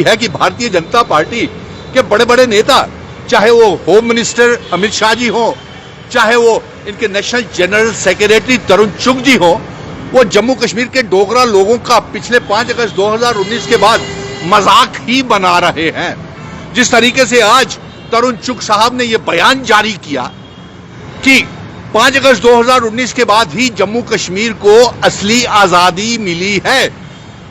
है कि भारतीय जनता पार्टी के बड़े बड़े नेता, चाहे वो होम मिनिस्टर अमित शाह जी हो, चाहे वो इनके नेशनल जनरल सेक्रेटरी तरुण चुग जी हो, वो जम्मू कश्मीर के डोगरा लोगों का पिछले 5 अगस्त 2019 के बाद मजाक ही बना रहे हैं। जिस तरीके से आज तरुण चुग साहब ने यह बयान जारी किया कि 5 अगस्त 2019 के बाद ही जम्मू कश्मीर को असली आजादी मिली है,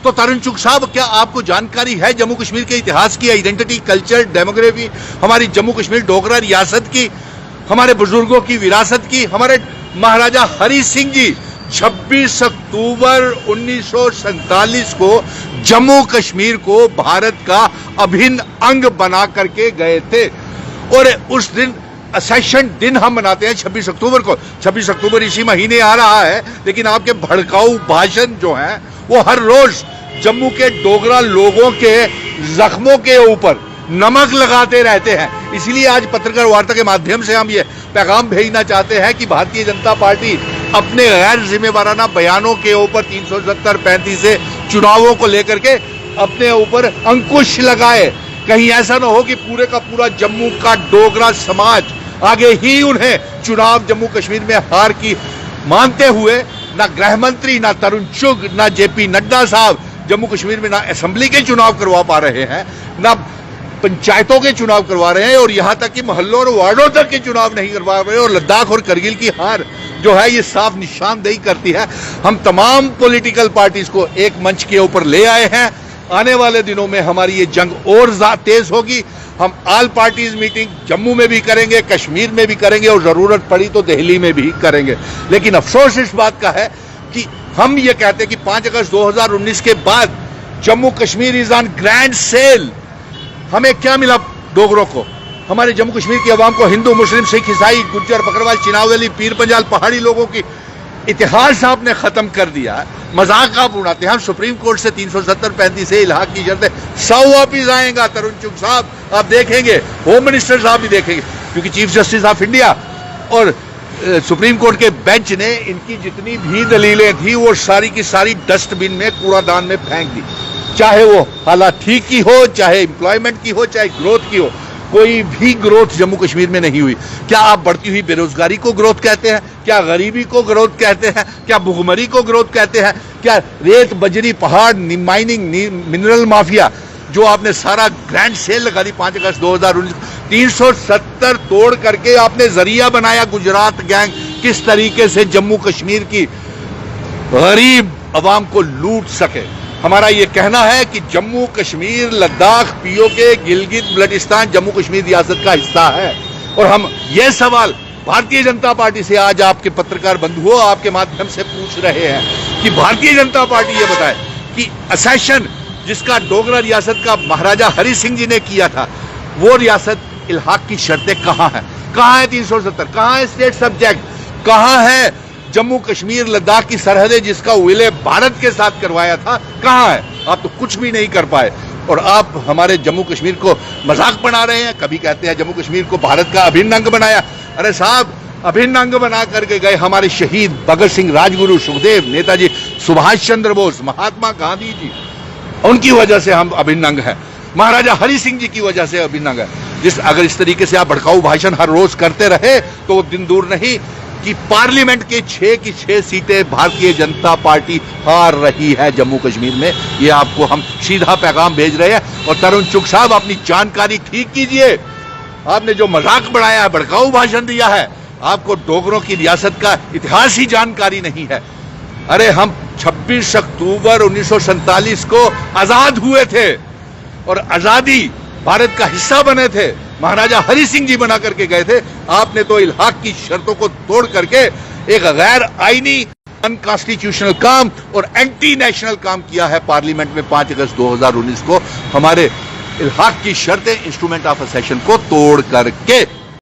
तो तरुण चुग साहब, क्या आपको जानकारी है जम्मू कश्मीर के इतिहास की, आइडेंटिटी, कल्चर, डेमोग्राफी, हमारी जम्मू कश्मीर डोगरा रियासत की, हमारे बुजुर्गों की विरासत की? हमारे महाराजा हरि सिंह जी 26 अक्टूबर 1947 को जम्मू कश्मीर को भारत का अभिन्न अंग बना करके गए थे, और उस दिन असेशन दिन हम मनाते हैं 26 अक्टूबर को। 26 अक्टूबर इसी महीने आ रहा है, लेकिन आपके भड़काऊ भाषण जो हैं वो हर रोज जम्मू के डोगरा लोगों के जख्मों के ऊपर नमक लगाते रहते हैं। इसलिए आज पत्रकार वार्ता के माध्यम से हम ये पैगाम भेजना चाहते हैं कि भारतीय जनता पार्टी अपने गैर जिम्मेवाराना बयानों के ऊपर 370-35 से चुनावों को लेकर के अपने ऊपर अंकुश लगाए। कहीं ऐसा ना हो कि पूरे का पूरा जम्मू का डोगरा समाज आगे ही उन्हें चुनाव जम्मू कश्मीर में हार की मानते हुए, ना गृह मंत्री, ना तरुण चुग, ना जेपी नड्डा साहब जम्मू कश्मीर में ना असेंबली के चुनाव करवा पा रहे हैं, ना पंचायतों के चुनाव करवा रहे हैं, और यहां तक कि मोहल्लों और वार्डों तक के चुनाव नहीं करवा रहे। और लद्दाख और करगिल की हार जो है ये साफ निशानदेही करती है। हम तमाम पॉलिटिकल पार्टीज को एक मंच के ऊपर ले आए हैं। आने वाले दिनों में हमारी ये जंग और तेज होगी। हम ऑल पार्टीज मीटिंग जम्मू में भी करेंगे, कश्मीर में भी करेंगे, और जरूरत पड़ी तो दिल्ली में भी करेंगे। लेकिन अफसोस इस बात का है कि हम ये कहते हैं कि 5 अगस्त 2019 के बाद Jammu Kashmir is on grand sale. हमें क्या मिला डोगरों को? हमारे जम्मू कश्मीर की आवाम को हिंदू, मुस्लिम, सिख, ईसाई, गुज्जर, बकरवाल, चिनावली, पीर पंजाल, पहाड़ी लोगों की इतिहास आपने खत्म कर दिया। मजाक आप उड़ाते हैं। हम सुप्रीम कोर्ट से 370-35 से इलाहाक की शर्तें 100 वापिस आएगा। तरुण चुग साहब आप देखेंगे, होम मिनिस्टर साहब भी देखेंगे, क्योंकि चीफ जस्टिस ऑफ इंडिया और सुप्रीम कोर्ट के बेंच ने इनकी जितनी भी दलीलें थी वो सारी की सारी डस्टबिन में, कूड़ादान में फेंक दी। चाहे वो हालात ठीक की हो, चाहे एम्प्लॉयमेंट की हो, चाहे ग्रोथ की हो, कोई भी ग्रोथ जम्मू कश्मीर में नहीं हुई। क्या आप बढ़ती हुई बेरोजगारी को ग्रोथ कहते हैं? क्या गरीबी को ग्रोथ कहते हैं? क्या भुखमरी को ग्रोथ कहते हैं? क्या रेत, बजरी, पहाड़, माइनिंग, मिनरल माफिया जो आपने सारा ग्रैंड सेल लगा दी 5 अगस्त 2019, 370 तोड़ करके आपने जरिया बनाया गुजरात गैंग किस तरीके से जम्मू कश्मीर की गरीब अवाम को लूट सके। हमारा यह कहना है कि जम्मू कश्मीर, लद्दाख, पीओके, गिलगित बल्टिस्तान जम्मू कश्मीर रियासत का हिस्सा है। और हम ये सवाल भारतीय जनता पार्टी से आज आपके पत्रकार बंधुओं आपके माध्यम से पूछ रहे हैं कि भारतीय जनता पार्टी ये बताए कि असेशन जिसका डोगरा रियासत का महाराजा हरि सिंह जी ने किया था, वो रियासत इल्हाक की शर्तें कहां हैं? कहां है 370? कहां है स्टेट सब्जेक्ट? कहां है जम्मू कश्मीर लद्दाख की सरहदें जिसका विलय भारत के साथ करवाया था? कहां है? आप तो कुछ भी नहीं कर पाए, और आप हमारे जम्मू कश्मीर को मजाक बना रहे हैं। कभी कहते हैं जम्मू कश्मीर को भारत का अभिन्न अंग बनाया। अरे साहब, अभिन्न अंग बना करके गए हमारे शहीद भगत सिंह, राजगुरु, सुखदेव, नेताजी सुभाष चंद्र बोस, महात्मा गांधी जी, उनकी वजह से हम अभिन्न अंग है। महाराजा हरि सिंह जी की वजह से अभिन्न अंग है। अगर इस तरीके से आप भड़काऊ भाषण हर रोज करते रहे तो वो दिन दूर नहीं कि पार्लियामेंट के 6 की 6 सीटें भारतीय जनता पार्टी हार रही है जम्मू कश्मीर में। ये आपको हम सीधा पैगाम भेज रहे हैं। और तरुण चुग साहब, अपनी जानकारी ठीक कीजिए। आपने जो मजाक बढ़ाया है, भड़काऊ भाषण दिया है, आपको डोगरों की रियासत का इतिहास ही जानकारी नहीं है। अरे हम 26 अक्टूबर 1947 को आजाद हुए थे, और आजादी भारत का हिस्सा बने थे, महाराजा हरि सिंह जी बना करके गए थे। आपने तो इल्हाक की शर्तों को तोड़ करके एक गैर आईनी, अनकॉन्स्टिट्यूशनल काम और एंटी नेशनल काम किया है पार्लियामेंट में 5 अगस्त 2019 को, हमारे इल्हाक की शर्तें, इंस्ट्रूमेंट ऑफ असेशन को तोड़ करके।